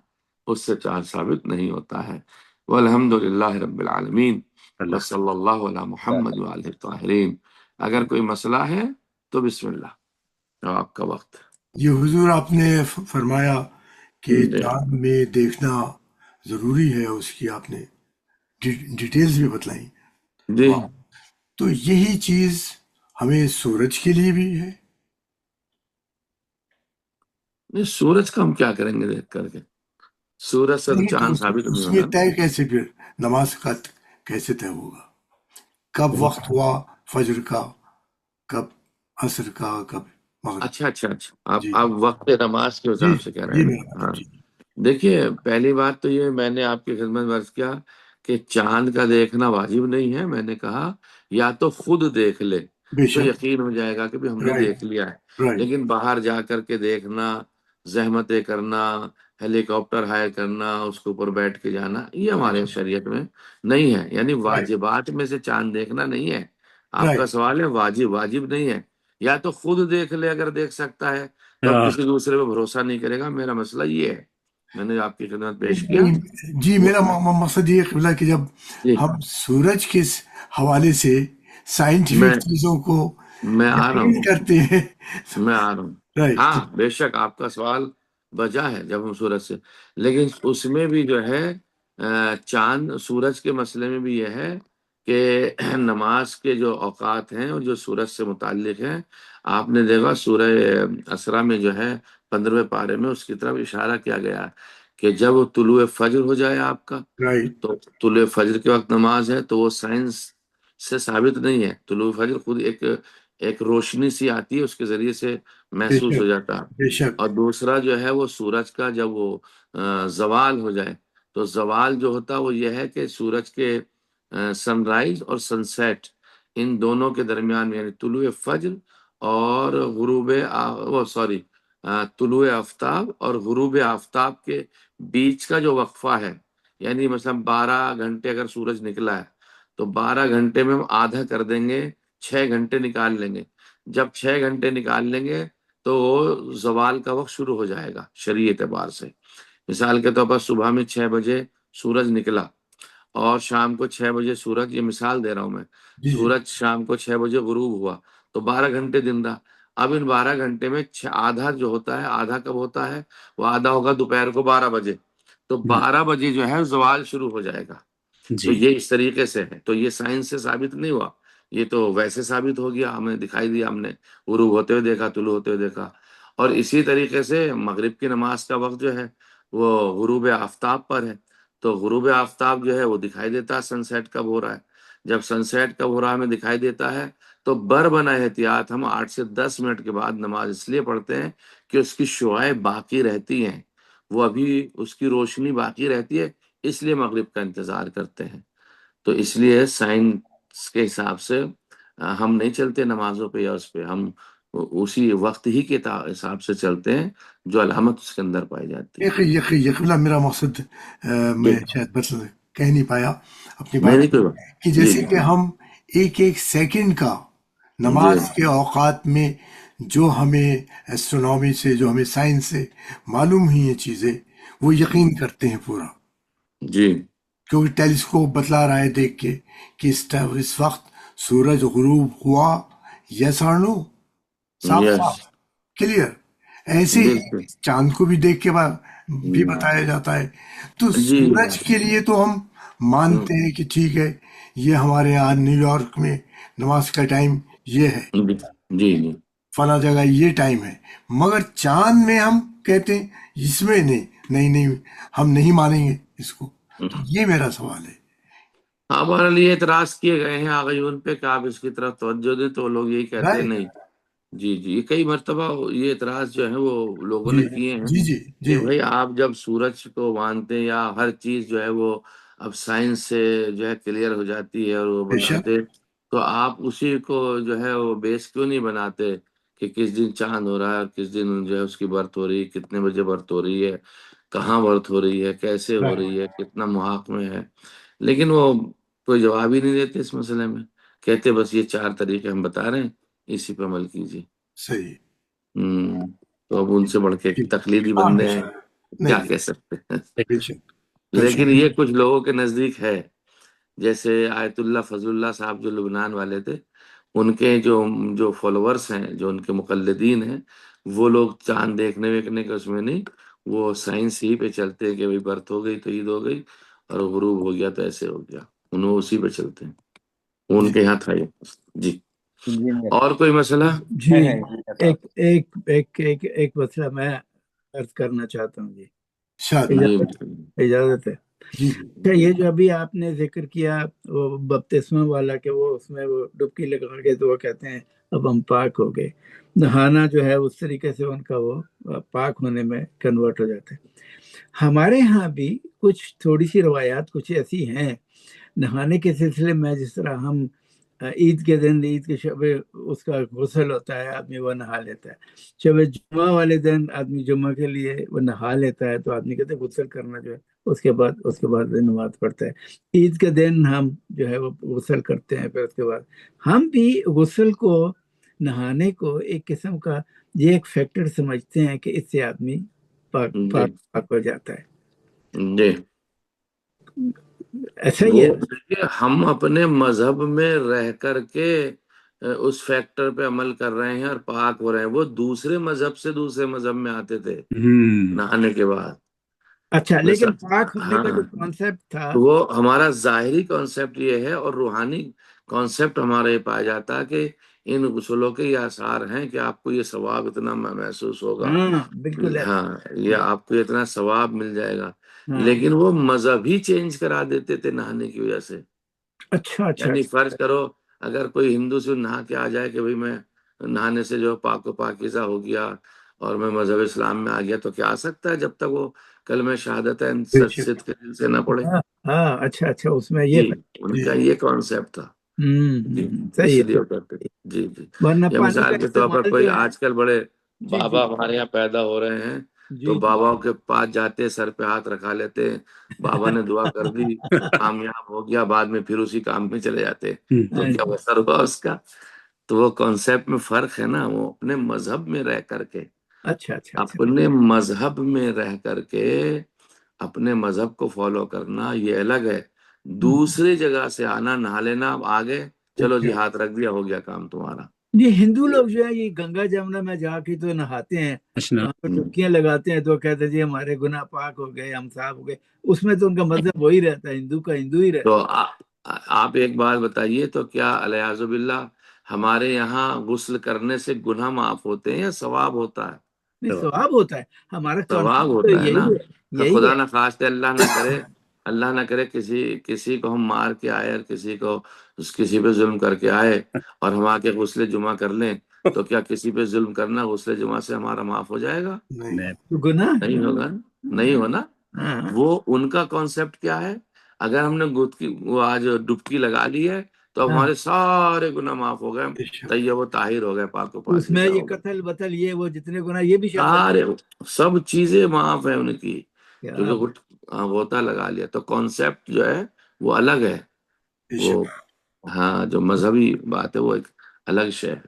اس سے چاند ثابت نہیں ہوتا ہے۔ والحمد للہ رب العالمین، وصلی اللہ علی محمد وآلہ الطاہرین۔ اگر کوئی مسئلہ ہے تو بسم اللہ، اب آپ کا وقت۔ یہ حضور آپ نے فرمایا کہ جی چاند میں دیکھنا ضروری ہے، اس کی آپ نے ڈیٹیلز بھی بتلائیں۔ جی، واہ، تو یہی چیز ہمیں سورج کے لیے بھی ہے؟ نہیں سورج کا ہم کیا کریں گے دیکھ کر کے، سورج سے تو نہیں تو چاند ثابت نہیں اس میں ہوگا نا۔ طے کیسے، پھر نماز کا کیسے طے ہوگا؟ کب وقت ہوا فجر کا، کب عصر کا، کب مغرب؟ اچھا اچھا اچھا، جی آپ وقت نماز کے جی حساب سے کہہ رہے جی ہیں میرا نا؟ مطلب ہاں، جی دیکھیے پہلی بات تو یہ میں نے آپ کی خدمت میں عرض کیا کہ چاند کا دیکھنا واجب نہیں ہے، میں نے کہا یا تو خود دیکھ لے بے تو شک، یقین ہو جائے گا کہ بھی ہم نے رائٹ دیکھ لیا ہے، رائٹ، لیکن باہر جا کر کے دیکھنا، زحمتیں کرنا، ہیلی کاپٹر ہائر کرنا، اس کے اوپر بیٹھ کے جانا، یہ ہمارے شریعت میں نہیں ہے، یعنی رائٹ واجبات میں سے چاند دیکھنا نہیں ہے۔ آپ کا رائٹ، سوال ہے واجب نہیں ہے، یا تو خود دیکھ لے اگر دیکھ سکتا ہے تو اب کسی دوسرے پہ بھروسہ نہیں کرے گا، میرا مسئلہ یہ ہے، میں نے آپ کی خدمت پیش کیا جی وہ۔ میرا مقصد یہ قبلہ کہ جب جی ہم سورج کے حوالے سے میں سائنٹیفک چیزوں کو میں آ رہا یقین ہوں کرتے ہیں، میں آ رہا ہوں رائٹ ہاں بے شک آپ کا سوال بجا ہے جب ہم سورج سے، لیکن اس میں بھی جو ہے چاند سورج کے مسئلے میں بھی یہ ہے کہ نماز کے جو اوقات ہیں اور جو سورج سے متعلق ہیں، آپ نے دیکھا سورہ اسرا میں جو ہے 15ویں پارے میں اس کی طرف اشارہ کیا گیا کہ جب طلوع فجر ہو جائے آپ کا، رائٹ تو طلوع فجر کے وقت نماز ہے تو وہ سائنس سے ثابت نہیں ہے، طلوع فجر خود ایک روشنی سی آتی ہے، اس کے ذریعے سے بے محسوس ہو شک جاتا ہے۔ بے شک، اور دوسرا جو ہے وہ سورج کا جب وہ زوال ہو جائے، تو زوال جو ہوتا وہ یہ ہے کہ سورج کے سن رائز اور سن سیٹ ان دونوں کے درمیان، یعنی طلوع فجر اور طلوع آفتاب اور غروب آفتاب کے بیچ کا جو وقفہ ہے، یعنی مثلا 12 گھنٹے اگر سورج نکلا ہے تو 12 گھنٹے میں ہم آدھا کر دیں گے، 6 گھنٹے نکال لیں گے، جب 6 گھنٹے نکال لیں گے تو زوال کا وقت شروع ہو جائے گا شرعی اعتبار سے۔ مثال کے طور پر صبح میں 6 بجے سورج نکلا اور شام کو 6 بجے سورج، یہ مثال دے رہا ہوں میں، جی جی سورج شام کو 6 بجے غروب ہوا تو 12 گھنٹے دن رہا۔ اب ان 12 گھنٹے میں آدھا جو ہوتا ہے، آدھا کب ہوتا ہے؟ وہ آدھا ہوگا دوپہر کو 12 بجے، تو 12 بجے جو ہے زوال شروع ہو جائے گا. تو جی یہ اس طریقے سے ہے. تو یہ سائنس سے ثابت نہیں ہوا، یہ تو ویسے ثابت ہو گیا، ہمیں دکھائی دیا، ہم نے غروب ہوتے ہوئے دیکھا، طلوع ہوتے ہوئے دیکھا. اور اسی طریقے سے مغرب کی نماز کا وقت جو ہے وہ غروب آفتاب پر ہے. تو غروب آفتاب جو ہے وہ دکھائی دیتا ہے سن سیٹ کب ہو رہا ہے. جب سن سیٹ کب ہو رہا ہے ہمیں دکھائی دیتا ہے تو بنا احتیاط ہم 8 سے 10 منٹ کے بعد نماز اس لیے پڑھتے ہیں کہ اس کی شعاعیں باقی رہتی ہیں، وہ ابھی اس کی روشنی باقی رہتی ہے، اس لیے مغرب کا انتظار کرتے ہیں. تو اس لیے سائنس کے حساب سے ہم نہیں چلتے نمازوں پہ یا اس پہ، ہم اسی وقت ہی کے حساب سے چلتے ہیں جو علامت اس کے اندر پائی جاتی ہے. یقینا میرا مقصد جی میں شاید بس کہہ نہیں پایا اپنی نہیں بات نہیں کوئی بات. کہ جی جیسے کہ ہم ایک ایک سیکنڈ کا جی نماز کے اوقات میں جو ہمیں ایسٹرونومی سے، جو ہمیں سائنس سے معلوم ہوئی ہیں چیزیں، وہ یقین کرتے ہیں پورا، جی کیونکہ ٹیلیسکوپ بتلا رہا ہے دیکھ کے کہ اس وقت سورج غروب ہوا. یس اور نو، صاف یس صاف کلیئر. ایسے ہی بالکل. چاند کو بھی دیکھ کے بھی بتایا جاتا ہے. تو جی سورج کے لیے تو ہم مانتے ہیں کہ ٹھیک ہے، یہ ہمارے یہاں نیو یارک میں نماز کا ٹائم یہ ہے، جی جی فلاں جگہ یہ ٹائم ہے. مگر چاند میں ہم کہتے ہیں اس میں نہیں ہم نہیں مانیں گے اس کو. تو یہ میرا سوال ہے. ہمارے لیے اعتراض کیے گئے ہیں آغیون پہ کہ آپ اس کی طرف توجہ دیں، تو لوگ یہی کہتے ہیں رائٹ. نہیں. جی جی یہ کئی مرتبہ یہ اعتراض جو ہے وہ لوگوں جی نے کیے ہیں جی جی کہ جی بھئی آپ جب سورج کو مانتے ہیں یا ہر چیز جو ہے وہ اب سائنس سے جو ہے کلیئر ہو جاتی ہے اور وہ بے شک. بتاتے، تو آپ اسی کو جو ہے وہ بیس کیوں نہیں بناتے کہ کس دن چاند ہو رہا ہے، کس دن جو ہے اس کی برت ہو رہی ہے، کتنے بجے برت ہو رہی ہے، کہاں برت ہو رہی ہے، کیسے ہو رائٹ. رہی ہے، کتنا محاکمے ہے. لیکن وہ کوئی جواب ہی نہیں دیتے اس مسئلے میں، کہتے بس یہ 4 طریقے ہم بتا رہے ہیں، اسی پہ عمل کیجیے. صحیح. تو اب ان سے بڑھ کے ٹھیک. تقلیدی ہاں بے بندے ہیں، شک. کیا نہیں، کہہ سکتے ہیں. بے شک. لیکن کل یہ کچھ لوگوں کے نزدیک ہے، جیسے آیت اللہ فضل اللہ صاحب جو لبنان والے تھے، ان کے جو فالوورز ہیں، جو ان کے مقلدین ہیں، وہ لوگ چاند دیکھنے ویکھنے کے اس میں نہیں، وہ سائنس ہی پہ چلتے ہیں کہ بھئی برت ہو گئی تو عید ہو گئی اور غروب ہو گیا تو ایسے ہو گیا، انہوں اسی پہ چلتے ہیں. ان جی کے یہاں تھا یہ. جی انجینئر اور کوئی مسئلہ؟ جی انجینئر صاحب. ایک مسئلہ میں عرض کرنا چاہتا ہوں جی، شاید. جی اجازت ہے. جی اچھا، یہ جو ابھی آپ نے ذکر کیا وہ بپتسمہ والا کہ وہ اس میں وہ ڈبکی لگا کے تو وہ کہتے ہیں اب ہم پاک ہو گئے، نہانا جو ہے اس طریقے سے ان کا وہ پاک ہونے میں کنورٹ ہو جاتا ہے. ہمارے ہاں بھی کچھ تھوڑی سی روایات کچھ ایسی ہیں نہانے کے سلسلے میں، جس طرح ہم عید کے دن، عید کے شب اس کا غسل ہوتا ہے، آدمی وہ نہا لیتا ہے. شب جمعہ والے دن آدمی جمعہ کے لیے وہ نہا لیتا ہے، تو آدمی کہتے ہیں غسل کرنا جو ہے اس کے بعد نماز پڑھتا ہے. عید کے دن ہم جو ہے وہ غسل کرتے ہیں، پھر اس کے بعد ہم بھی غسل کو، نہانے کو ایک قسم کا یہ ایک فیکٹر سمجھتے ہیں کہ اس سے آدمی جی پاک ہو جاتا ہے. جی ایسا ہی وہ ہے. دیکھیے، ہم اپنے مذہب میں رہ کر کے اس فیکٹر پہ عمل کر رہے ہیں اور پاک ہو رہے ہیں. وہ دوسرے مذہب سے دوسرے مذہب میں آتے تھے نہانے کے بعد. اچھا، لیکن پاک ہونے کا جو ہاں، کانسیپٹ تھا، تو وہ ہمارا ظاہری کانسیپٹ یہ ہے، اور روحانی کانسیپٹ ہمارا یہ پایا جاتا ہے کہ ان غسلوں کے یہ آثار ہیں کہ آپ کو یہ ثواب اتنا محسوس ہوگا. ہاں بالکل ایسا. ہاں، یہ آپ کو اتنا ثواب مل جائے گا. ہاں، لیکن وہ مذہب ہی چینج کرا دیتے تھے نہانے کی وجہ سے. اچھا اچھا یعنی اچھا. فرض کرو اگر کوئی ہندو سے نہا کے آ جائے کہ بھئی میں نہانے سے جو پاک و پاکیزہ ہو گیا اور میں مذہب اسلام میں آ گیا، تو کیا آ سکتا ہے جب تک وہ کلمہ شہادتین بے سچ شک. صدق کے دل سے نہ پڑے. ہاں ہاں، اچھا اچھا، اس میں یہ جی ان جی کا یہ کانسیپٹ تھا. جی صحیح اسی ہے. لیے وہ کرتے تھے. جی جی ورنہ یا پانی کا مثال کے طور پر استعمال کوئی جو ہے. آج کل بڑے جی جی بابا ہمارے یہاں پیدا ہو رہے ہیں، تو جی جی. باباؤں کے پاس جاتے، سر پہ ہاتھ رکھا لیتے، بابا نے دعا کر دی، کامیاب ہو گیا، بعد میں پھر اسی کام میں چلے جاتے. تو ہاں کیا وہ اثر ہوا اس کا؟ تو وہ کانسیپٹ میں فرق ہے نا. وہ اپنے مذہب میں رہ کر کے، اچھا اچھا اچھا. اپنے مذہب میں رہ کر کے اپنے مذہب کو فالو کرنا یہ الگ ہے. دوسری جگہ سے آنا، نہا لینا، اب آگے چلو جی ہاتھ رکھ دیا، ہو گیا کام تمہارا. یہ ہندو لوگ جو ہے یہ گنگا جمنا میں جا کے تو نہاتے ہیں، اشنا وہاں پہ ڈبکیاں لگاتے ہیں تو کہتے ہیں جی ہمارے گناہ پاک ہو گئے، ہم صاف ہو گئے. اس میں تو ان کا مذہب وہی رہتا ہے، ہندو کا ہندو ہی رہتا تو آپ ایک بات بتائیے، تو کیا الیاذ باللہ ہمارے یہاں غسل کرنے سے گناہ معاف ہوتے ہیں یا ثواب ہوتا ہے؟ ہے. نہیں، ثواب ہوتا ہے. ہمارا ثواب کانسیپٹ تو ہوتا ہے نا. یہی ہے، تو یہی خدا ہے. نہ خواستہ اللہ نہ کرے کسی کو ہم مار کے آئے اور کسی پہ ظلم کر کے آئے اور ہم آ کے غسل جمعہ کر لیں، تو کیا کسی پہ ظلم کرنا غسل جمعہ سے ہمارا معاف ہو جائے گا؟ نہیں. تو گناہ ہے. نہیں ہوگا، نہیں ہونا. ہاں. وہ ان کا کانسیپٹ کیا ہے، اگر ہم نے وہ آج ڈبکی لگا لی ہے تو ہاں. ہمارے سارے گناہ معاف ہو گئے، بے شک. طیب و طاہر ہو گئے، پاک و اس میں پاکیزہ یہ ہو گئے، قتل بتل یہ وہ جتنے گناہ یہ بھی شامل سارے سب چیزیں معاف ہیں ان کی، کیا کیونکہ غوطہ لگا لیا. تو کانسیپٹ جو ہے وہ الگ ہے. بے وہ شک. ہاں جو مذہبی بات ہے وہ ایک الگ شے ہے.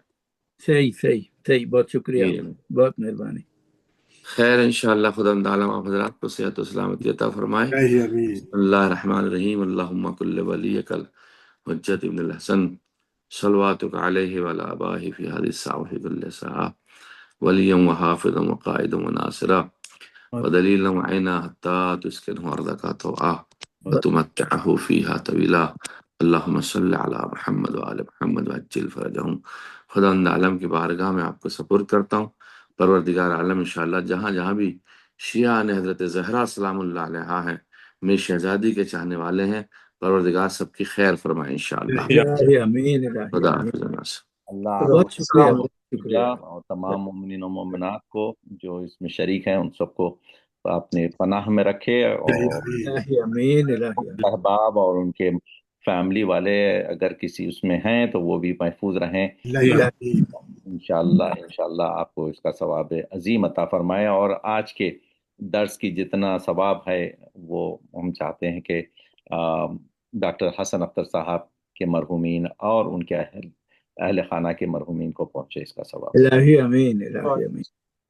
صحیح صحیح صحیح. بہت شکریہ، جی. بہت مہربانی. خیر انشاءاللہ خدا تعالیٰ آپ حضرات کو صحت و سلامتی عطا فرمائے. الہی امین. بسم اللہ الرحمن الرحیم. اللہم کل ولیک الحجت ابن الحسن صلواتک علیہ وعلی آبائہ فی هذه الساعة كل ساعة ولیا وحافظا وقائدا وناصرا ودلیلا وعینا حتی تسکنہ ارضک طوعا وتمتعہ فیہا طویلا. اللہم صلی علی محمد وآل محمد وعجل فرجہم. خدا عالم کی بارگاہ میں آپ کو سپرد کرتا ہوں. پروردگار عالم انشاءاللہ جہاں جہاں بھی شیعہ نے حضرت زہرا سلام اللہ علیہا ہیں، میری شہزادی کے چاہنے والے ہیں، پروردگار سب کی خیر فرمائے انشاءاللہ. الہی امین، الہی خدا امین. حافظ الناس. اللہ خدا بہت آپ شکریہ، السلام بہت شکریہ. اور تمام مومنین و مومنات کو جو اس میں شریک ہیں ان سب کو اپنے پناہ میں رکھے، الہی اور امین. الہی امین، الہی امین. احباب اور ان کے فیملی والے اگر کسی اس میں ہیں تو وہ بھی محفوظ رہیں. الہی امین. انشاءاللہ آپ کو اس کا ثواب عظیم عطا فرمائے. اور آج کے درس کی جتنا ثواب ہے وہ ہم چاہتے ہیں کہ ڈاکٹر حسن اختر صاحب کے مرحومین اور ان کے اہل خانہ کے مرحومین کو پہنچے اس کا ثواب. الہی امین، الہی امین.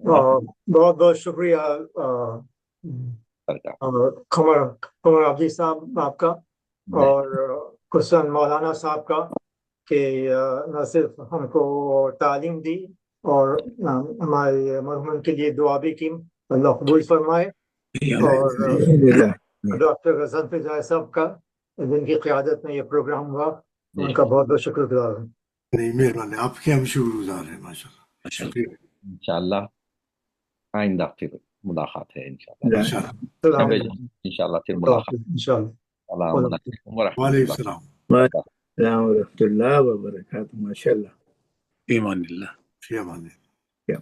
بہت بہت شکریہ قمر عبدی صاحب آپ کا اور حسن مولانا صاحب کا کہ نہ صرف ہم کو تعلیم دی اور ہمارے مرحوم کے لیے دعا بھی کی. اللہ قبول فرمائے. اور ڈاکٹر غزل فضائے صاحب کا جن کی قیادت میں یہ پروگرام ہوا، ان کا بہت بہت شکر گزار ہوں. نہیں، مہربانی آپ کے، ہم شکر گزار ہیں. ماشاءاللہ، شکریہ. انشاءاللہ آئندہ پھر ملاقات ہے انشاءاللہ. انشاءاللہ. السلام علیکم. انشاءاللہ پھر ملاقات. انشاءاللہ. السلام علیکم ورحمۃ وعلیکم اللہ. السلام. السلام ورحمۃ اللہ وبرکاتہ. ماشاء اللہ. ایمان اللہ. فی امان اللہ. کیا